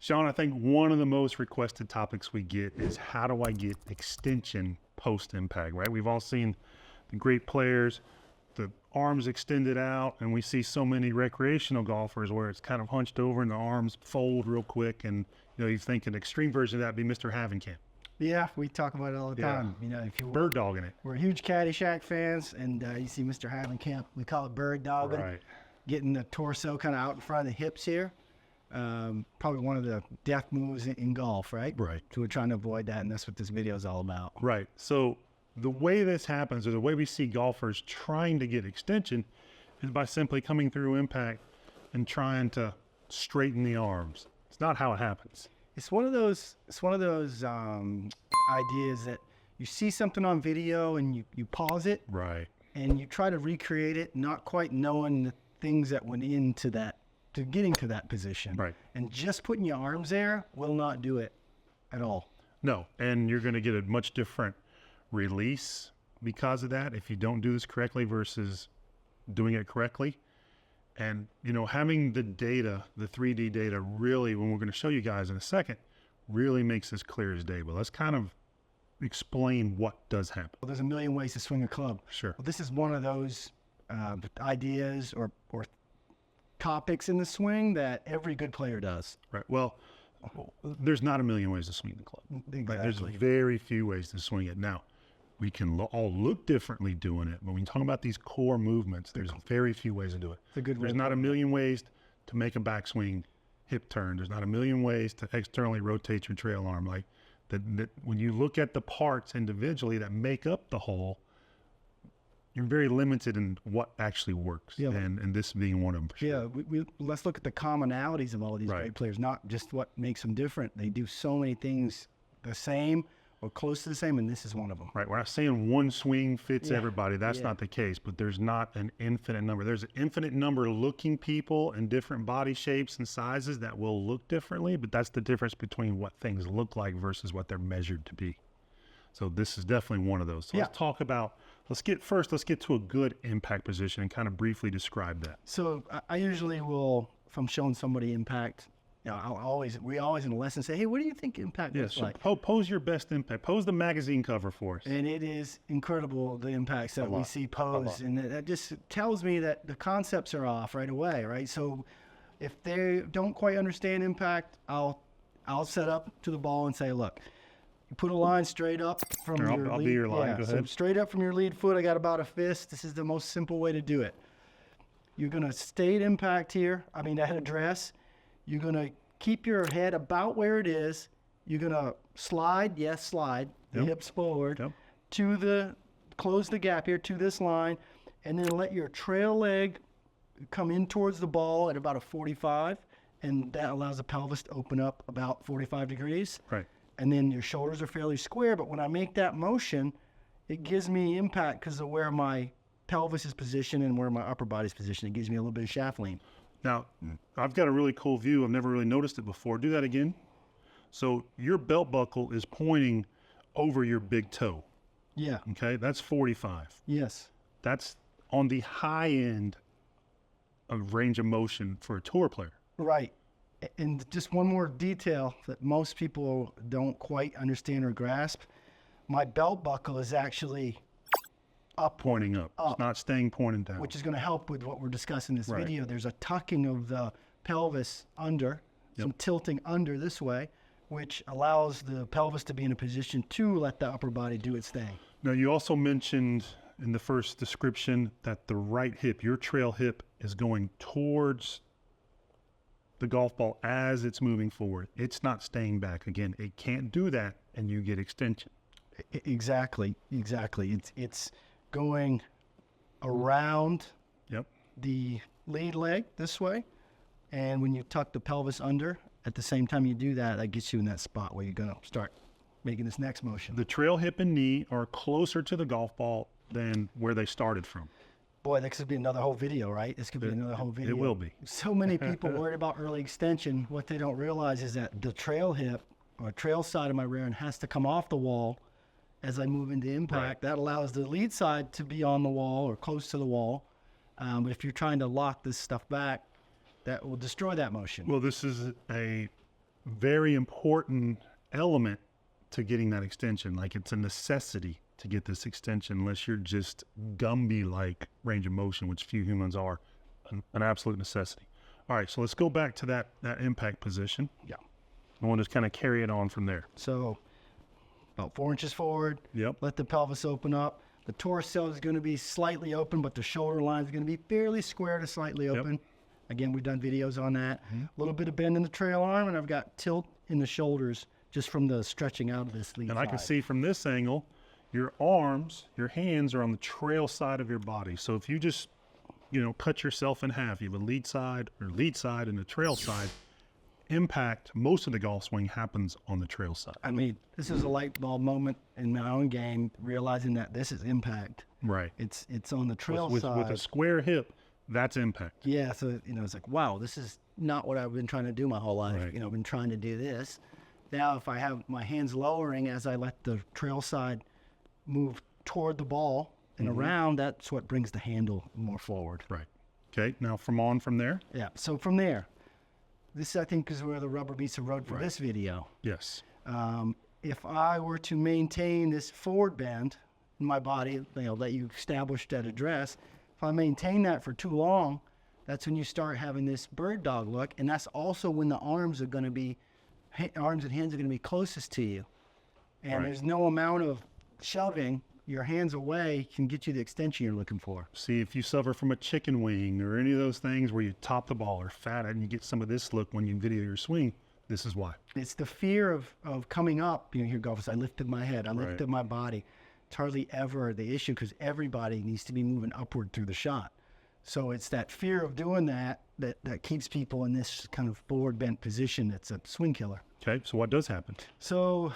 Sean, I think one of the most requested topics we get is how do I get extension post-impact, right? We've all seen the great players, the arms extended out, and we see so many recreational golfers where it's kind of hunched over and the arms fold real quick, and you think an extreme version of that would be Mr. Havenkamp. Yeah, we talk about it all the time. If you bird dogging it. We're huge Caddyshack fans, and you see Mr. Havenkamp, we call it bird dogging, right. Getting the torso kind of out in front of the hips here. Probably one of the death moves in golf, right? Right. So we're trying to avoid that, and that's what this video is all about. Right. So the way this happens, or the way we see golfers trying to get extension, is by simply coming through impact and trying to straighten the arms. It's not how it happens. It's one of those ideas that you see something on video and you pause it, right, and you try to recreate it, not quite knowing the things that went into that, to getting to that position. Right. And just putting your arms there will not do it at all. No, and you're going to get a much different release because of that if you don't do this correctly versus doing it correctly. And having the data, the 3D data, really, when we're going to show you guys in a second, really makes this clear as day. But let's kind of explain what does happen. Well, there's a million ways to swing a club. Sure. Well, this is one of those ideas or topics in the swing that every good player does. Right. Well, there's not a million ways to swing the club. Exactly. Right? There's very few ways to swing it. Now, we can all look differently doing it, but when you talk about these core movements, there's very few ways to do it. There's not a million ways to make a backswing hip turn. There's not a million ways to externally rotate your trail arm. Like that when you look at the parts individually that make up the whole, you're very limited in what actually works, and this being one of them. Sure. Yeah, let's look at the commonalities of all of these great players, not just what makes them different. They do so many things the same or close to the same, and this is one of them. Right, we're not saying one swing fits everybody. That's not the case, but there's not an infinite number. There's an infinite number of looking people in different body shapes and sizes that will look differently, but that's the difference between what things look like versus what they're measured to be. So this is definitely one of those. So let's talk about, let's get to a good impact position and kind of briefly describe that. So I usually will, if I'm showing somebody impact, we always in the lesson say, hey, what do you think impact looks like? Pose your best impact. Pose the magazine cover for us. And it is incredible, the impacts that we see posed. And that just tells me that the concepts are off right away, right? So if they don't quite understand impact, I'll set up to the ball and say, look, you put a line straight up from your lead. I'll be your line. Go ahead. So straight up from your lead foot, I got about a fist. This is the most simple way to do it. You're going to stay at impact here. at address. You're going to keep your head about where it is. You're going to slide, the hips forward, close the gap here to this line, and then let your trail leg come in towards the ball at about a 45, and that allows the pelvis to open up about 45 degrees. Right. And then your shoulders are fairly square, but when I make that motion, it gives me impact because of where my pelvis is positioned and where my upper body's positioned. It gives me a little bit of shaft lean. Now, I've got a really cool view. I've never really noticed it before. Do that again. So your belt buckle is pointing over your big toe. Yeah. Okay, that's 45. Yes. That's on the high end of range of motion for a tour player. Right. And just one more detail that most people don't quite understand or grasp. My belt buckle is actually up. Pointing up. It's not staying pointing down. Which is going to help with what we're discussing in this video. There's a tucking of the pelvis under, some tilting under this way, which allows the pelvis to be in a position to let the upper body do its thing. Now, you also mentioned in the first description that the right hip, your trail hip, is going towards the golf ball as it's moving forward. It's not staying back. Again, it can't do that, and you get extension. Exactly. It's going around the lead leg this way, and when you tuck the pelvis under, at the same time you do that, that gets you in that spot where you're going to start making this next motion. The trail hip and knee are closer to the golf ball than where they started from. Boy, that could be another whole video, right? This could be another whole video. It will be. So many people worried about early extension. What they don't realize is that the trail hip or trail side of my rear end has to come off the wall as I move into impact. That allows the lead side to be on the wall or close to the wall. But if you're trying to lock this stuff back, that will destroy that motion. Well, this is a very important element to getting that extension. Like it's a necessity to get this extension unless you're just Gumby like range of motion, which few humans are, an absolute necessity. All right, so let's go back to that impact position. Yeah. And we'll just kind of carry it on from there. So about 4 inches forward. Yep. Let the pelvis open up. The torso is going to be slightly open, but the shoulder line is going to be fairly square to slightly open. Yep. Again, we've done videos on that. A little bit of bend in the trail arm, and I've got tilt in the shoulders just from the stretching out of this lead And side. I can see from this angle, your arms, your hands are on the trail side of your body. So if you just, cut yourself in half, you have a lead side and a trail side, impact, most of the golf swing happens on the trail side. I mean, this is a light bulb moment in my own game, realizing that this is impact. Right. It's on the trail side. With a square hip, that's impact. Yeah, so, it's like, wow, this is not what I've been trying to do my whole life. Right. I've been trying to do this. Now, if I have my hands lowering as I let the trail side move toward the ball and around, that's what brings the handle more forward. Right. Okay, now from there? Yeah, so from there, this, I think, is where the rubber meets the road for this video. Yes. If I were to maintain this forward bend in my body, that you established at address, if I maintain that for too long, that's when you start having this bird dog look, and that's also when the arms and hands are going to be closest to you. And there's no amount of shoving your hands away can get you the extension you're looking for. See, if you suffer from a chicken wing or any of those things where you top the ball or fat it and you get some of this look when you video your swing, this is why. It's the fear of coming up. Here golfers, I lifted my head, I lifted my body. It's hardly ever the issue because everybody needs to be moving upward through the shot. So it's that fear of doing that keeps people in this kind of forward bent position. It's a swing killer. Okay, so what does happen? So,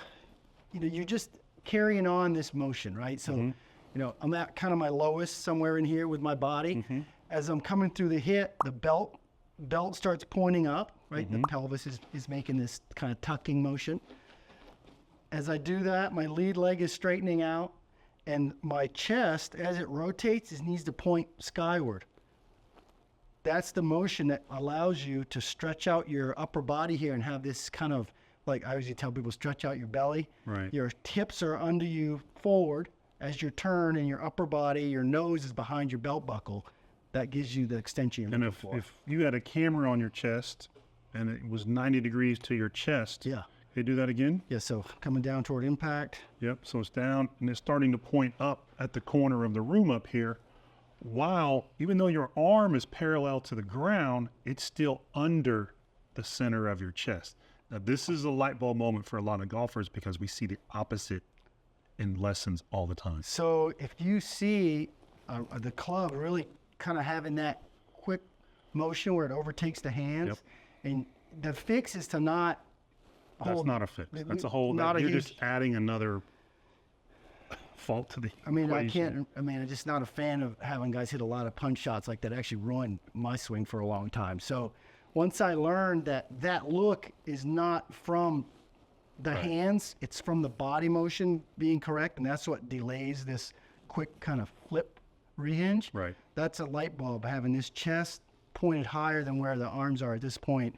you're just carrying on this motion, right? So, I'm at kind of my lowest somewhere in here with my body. As I'm coming through the hit, the belt starts pointing up, right? The pelvis is making this kind of tucking motion. As I do that, my lead leg is straightening out, and my chest, as it rotates, it needs to point skyward. That's the motion that allows you to stretch out your upper body here and have this kind of, like I usually tell people, stretch out your belly. Right. Your hips are under you forward as you turn, and your upper body, your nose is behind your belt buckle. That gives you the extension you're looking for. If you had a camera on your chest and it was 90 degrees to your chest, Yeah. Can you do that again? Yeah, so coming down toward impact. Yep, so it's down and it's starting to point up at the corner of the room up here. While, even though your arm is parallel to the ground, it's still under the center of your chest. Now, this is a light bulb moment for a lot of golfers because we see the opposite in lessons all the time. So if you see the club really kind of having that quick motion where it overtakes the hands, and the fix is to not hold. That's not a fix. That's a whole, not a you're huge, just adding another fault to the equation. I'm just not a fan of having guys hit a lot of punch shots like that. Actually ruined my swing for a long time. So once I learned that look is not from the hands, it's from the body motion being correct, and that's what delays this quick kind of flip rehinge. Right. That's a light bulb, having this chest pointed higher than where the arms are at this point.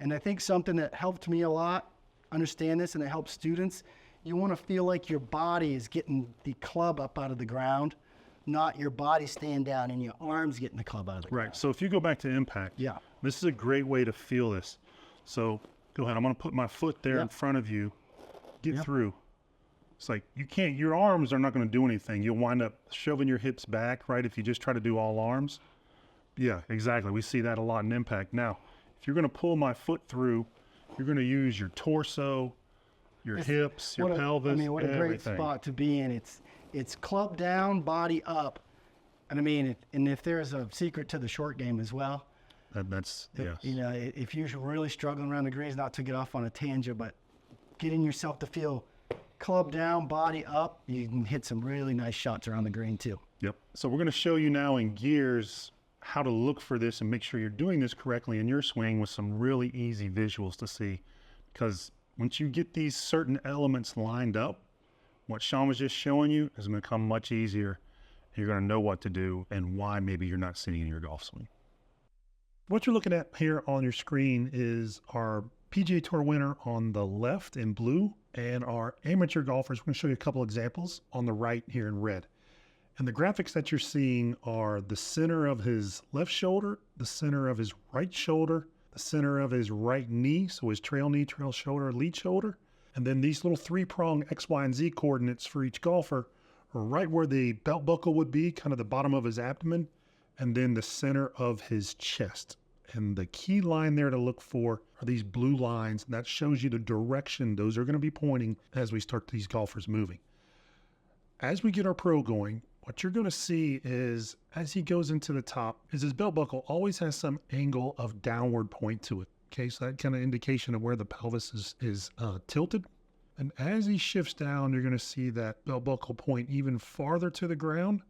And I think something that helped me a lot understand this, and it helps students, you want to feel like your body is getting the club up out of the ground, not your body staying down and your arms getting the club out of the ground. Right. So if you go back to impact, this is a great way to feel this. So go ahead. I'm going to put my foot there in front of you. Get through. It's like your arms are not going to do anything. You'll wind up shoving your hips back, right? If you just try to do all arms. Yeah, exactly. We see that a lot in impact. Now, if you're going to pull my foot through, you're going to use your torso, your hips, your pelvis, what a great spot to be in. It's club down, body up. And if there's a secret to the short game as well, that's if you're really struggling around the greens, not to get off on a tangent, but getting yourself to feel club down, body up, you can hit some really nice shots around the green too. Yep. So we're going to show you now in gears how to look for this and make sure you're doing this correctly in your swing with some really easy visuals to see. Because once you get these certain elements lined up, what Shaub was just showing you is going to become much easier. You're going to know what to do and why maybe you're not seeing in your golf swing. What you're looking at here on your screen is our PGA Tour winner on the left in blue, and our amateur golfers, we're going to show you a couple examples on the right here in red. And the graphics that you're seeing are the center of his left shoulder, the center of his right shoulder, the center of his right knee, so his trail knee, trail shoulder, lead shoulder. And then these little three-prong X, Y, and Z coordinates for each golfer are right where the belt buckle would be, kind of the bottom of his abdomen, and then the center of his chest. And the key line there to look for are these blue lines. That shows you the direction those are going to be pointing as we start these golfers moving. As we get our pro going, what you're going to see is, as he goes into the top, is his belt buckle always has some angle of downward point to it. Okay, so that kind of indication of where the pelvis is tilted. And as he shifts down, you're going to see that belt buckle point even farther to the ground.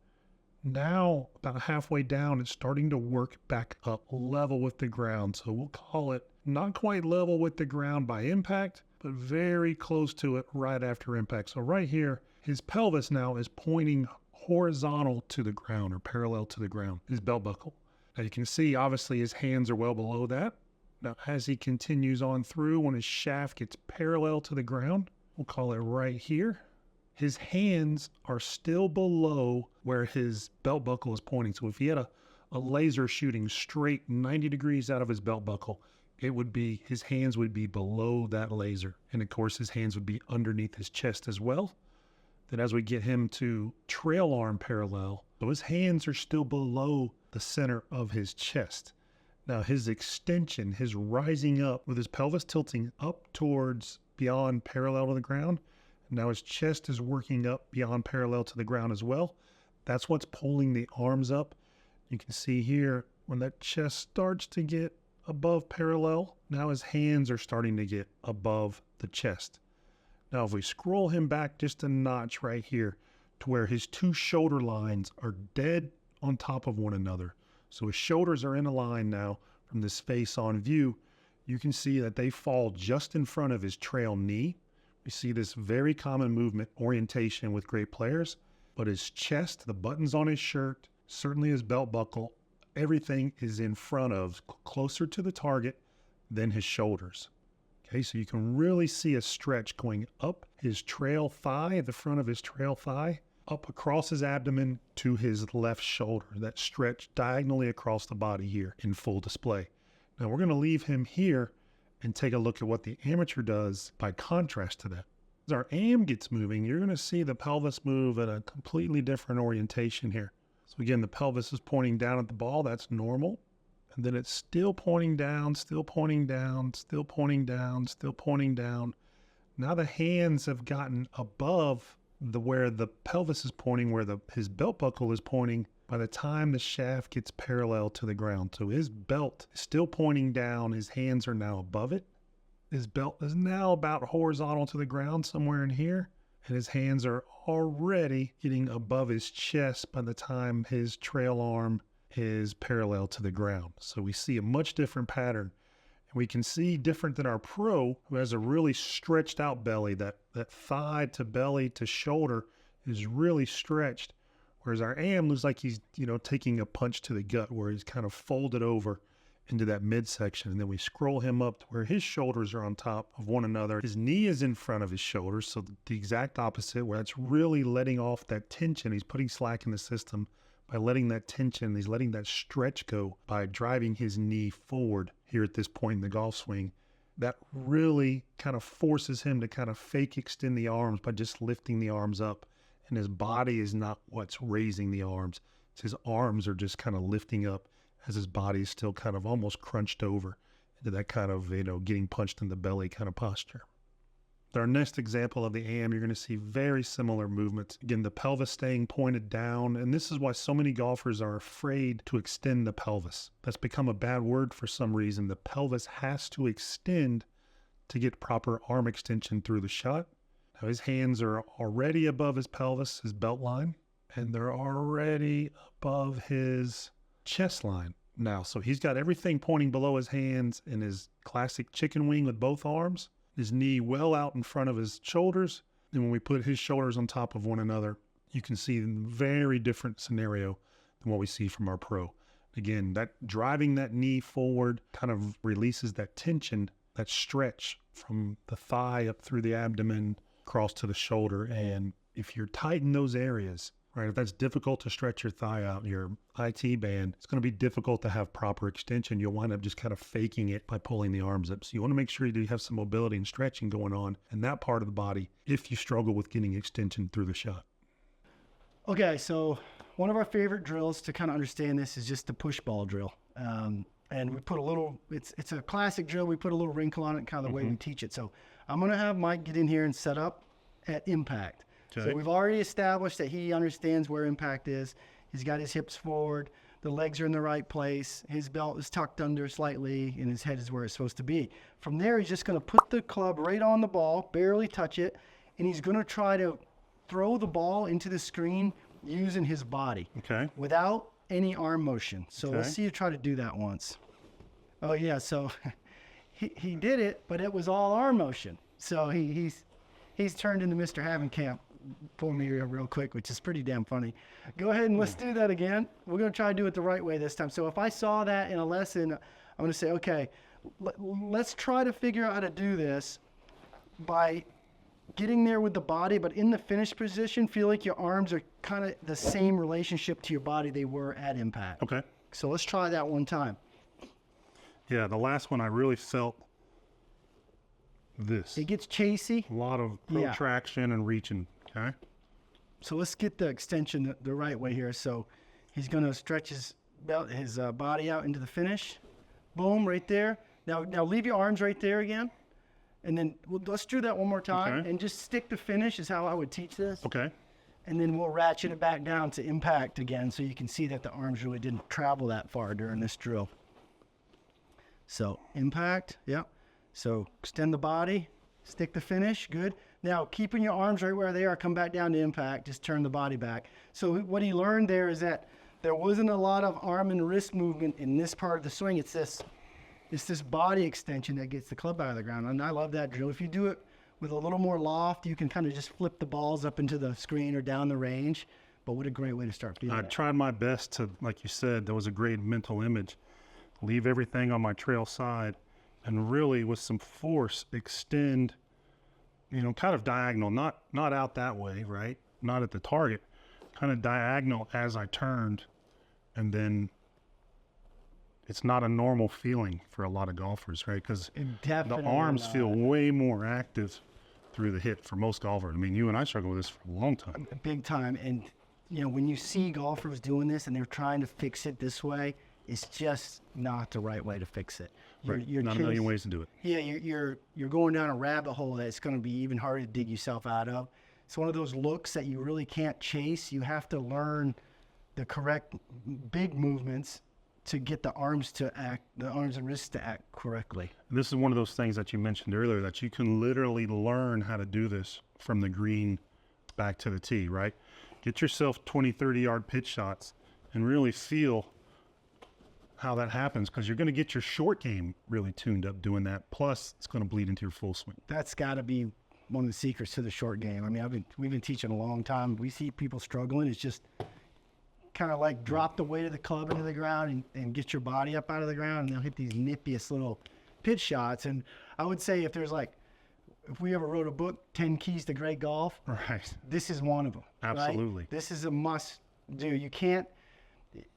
Now, about halfway down, it's starting to work back up level with the ground. So we'll call it not quite level with the ground by impact, but very close to it right after impact. So right here, his pelvis now is pointing horizontal to the ground or parallel to the ground, his belt buckle. Now you can see, obviously, his hands are well below that. Now, as he continues on through, when his shaft gets parallel to the ground, we'll call it right here, his hands are still below where his belt buckle is pointing. So if he had a laser shooting straight 90 degrees out of his belt buckle, it would be, his hands would be below that laser. And of course, his hands would be underneath his chest as well. Then as we get him to trail arm parallel, so his hands are still below the center of his chest. Now his extension, his rising up with his pelvis tilting up towards beyond parallel to the ground. Now his chest is working up beyond parallel to the ground as well. That's what's pulling the arms up. You can see here when that chest starts to get above parallel, now his hands are starting to get above the chest. Now if we scroll him back just a notch right here to where his two shoulder lines are dead on top of one another. So his shoulders are in a line now from this face-on view. You can see that they fall just in front of his trail knee. We see this very common movement orientation with great players, but his chest, the buttons on his shirt, certainly his belt buckle, everything is in front of, closer to the target than his shoulders. Okay, so you can really see a stretch going up his trail thigh, the front of his trail thigh, up across his abdomen to his left shoulder, that stretch diagonally across the body here in full display. Now we're going to leave him here and take a look at what the amateur does by contrast to that. As our AM gets moving, you're going to see the pelvis move at a completely different orientation here. So again, the pelvis is pointing down at the ball, that's normal. And then it's still pointing down, still pointing down, still pointing down, still pointing down. Now the hands have gotten above where the pelvis is pointing, where his belt buckle is pointing by the time the shaft gets parallel to the ground. So his belt is still pointing down. His hands are now above it. His belt is now about horizontal to the ground somewhere in here. And his hands are already getting above his chest by the time his trail arm is parallel to the ground. So we see a much different pattern. And we can see different than our pro, who has a really stretched out belly. That thigh to belly to shoulder is really stretched. Whereas our AM looks like he's, taking a punch to the gut, where he's kind of folded over into that midsection. And then we scroll him up to where his shoulders are on top of one another. His knee is in front of his shoulders. So the exact opposite, where that's really letting off that tension. He's putting slack in the system by letting that tension, he's letting that stretch go by driving his knee forward here at this point in the golf swing. That really kind of forces him to kind of fake extend the arms by just lifting the arms up. And his body is not what's raising the arms. It's his arms are just kind of lifting up as his body is still kind of almost crunched over into that kind of, getting punched in the belly kind of posture. Our next example of the AM, you're going to see very similar movements. Again, the pelvis staying pointed down, and this is why so many golfers are afraid to extend the pelvis. That's become a bad word for some reason. The pelvis has to extend to get proper arm extension through the shot. Now his hands are already above his pelvis, his belt line, and they're already above his chest line now. So he's got everything pointing below his hands in his classic chicken wing with both arms. His knee well out in front of his shoulders. And when we put his shoulders on top of one another, you can see a very different scenario than what we see from our pro. Again, that driving that knee forward kind of releases that tension that stretch from the thigh up through the abdomen, across to the shoulder. And if you tighten those areas, right, if that's difficult to stretch your thigh out, your IT band, it's going to be difficult to have proper extension. You'll wind up just kind of faking it by pulling the arms up. So you want to make sure you have some mobility and stretching going on in that part of the body if you struggle with getting extension through the shot. Okay, so one of our favorite drills to kind of understand this is just the push ball drill. And we put a little, it's a classic drill. We put a little wrinkle on it, kind of the way we teach it. So I'm going to have Mike get in here and set up at impact. Okay. So we've already established that he understands where impact is. He's got his hips forward. The legs are in the right place. His belt is tucked under slightly, and his head is where it's supposed to be. From there, he's just going to put the club right on the ball, barely touch it, and he's going to try to throw the ball into the screen using his body. Okay. Without any arm motion. So let's see you try to do that once. Oh yeah, so he did it, but it was all arm motion. So he's turned into Mr. Havenkamp for me real quick, which is pretty damn funny. Go ahead and let's do that again. We're going to try to do it the right way this time. So if I saw that in a lesson, I'm going to say, okay, let's try to figure out how to do this by getting there with the body, but in the finished position, feel like your arms are kind of the same relationship to your body they were at impact. Okay. So let's try that one time. Yeah, the last one I really felt this. It gets chasey. A lot of protraction and reaching, okay? So let's get the extension the right way here. So he's going to stretch his body out into the finish. Boom, right there. Now leave your arms right there again. And then let's do that one more time and just stick the finish is how I would teach this. Okay. And then we'll ratchet it back down to impact again so you can see that the arms really didn't travel that far during this drill. So impact, yep. So extend the body, stick the finish, good. Now keeping your arms right where they are, come back down to impact, just turn the body back. So what he learned there is that there wasn't a lot of arm and wrist movement in this part of the swing. It's this body extension that gets the club out of the ground. And I love that drill. If you do it with a little more loft, you can kind of just flip the balls up into the screen or down the range. But what a great way to start feeling. I tried my best to, like you said, there was a great mental image. Leave everything on my trail side and really with some force extend, kind of diagonal, not out that way, right? Not at the target, kind of diagonal as I turned. And then it's not a normal feeling for a lot of golfers, right? Because the arms feel way more active through the hip for most golfers. I mean, you and I struggle with this for a long time. Big time. And, when you see golfers doing this and they're trying to fix it this way, it's just not the right way to fix it. You're not a million ways to do it. Yeah, you're going down a rabbit hole that it's going to be even harder to dig yourself out of. It's one of those looks that you really can't chase. You have to learn the correct big movements to get the arms and wrists to act correctly. This is one of those things that you mentioned earlier, that you can literally learn how to do this from the green back to the tee, right? Get yourself 20, 30-yard pitch shots and really feel how that happens, because you're going to get your short game really tuned up doing that. Plus, it's going to bleed into your full swing. That's got to be one of the secrets to the short game. I mean, we've been teaching a long time. We see people struggling. It's just kind of like drop the weight of the club into the ground and get your body up out of the ground, and they'll hit these nippiest little pitch shots. And I would say if we ever wrote a book, 10 Keys to Great Golf, right, this is one of them. Absolutely. Right? This is a must do. You can't.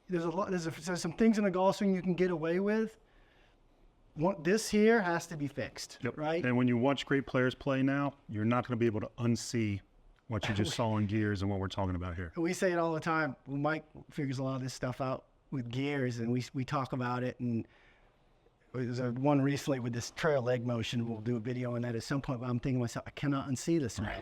There's some things in a golf swing you can get away with. This here has to be fixed, right? And when you watch great players play now, you're not going to be able to unsee what you just saw in gears and what we're talking about here. We say it all the time. Mike figures a lot of this stuff out with gears, and we talk about it. And there's one recently with this trail leg motion. We'll do a video on that at some point. But I'm thinking to myself, I cannot unsee this now.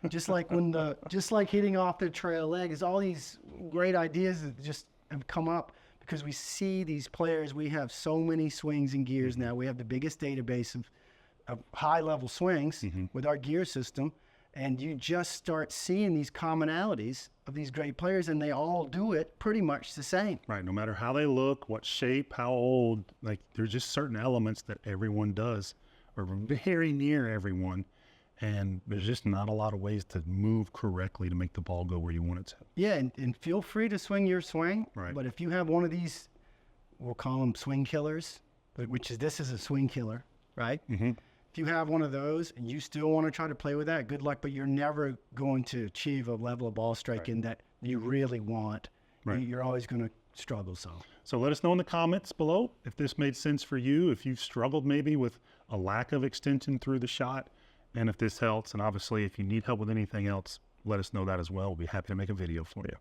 just like hitting off the trail leg is all these great ideas that just have come up because we see these players. We have so many swings and gears now. We have the biggest database of high-level swings with our gear system, and you just start seeing these commonalities of these great players, and they all do it pretty much the same. Right, no matter how they look, what shape, how old, like there's just certain elements that everyone does, or very near everyone. And there's just not a lot of ways to move correctly to make the ball go where you want it to. Yeah, and feel free to swing your swing. Right. But if you have one of these, we'll call them swing killers, this is a swing killer. right? If you have one of those and you still want to try to play with that, good luck, but you're never going to achieve a level of ball striking that you really want. You're always going to struggle some. So let us know in the comments below if this made sense for you, if you've struggled maybe with a lack of extension through the shot, and if this helps. And obviously, if you need help with anything else, let us know that as well. We'll be happy to make a video for you.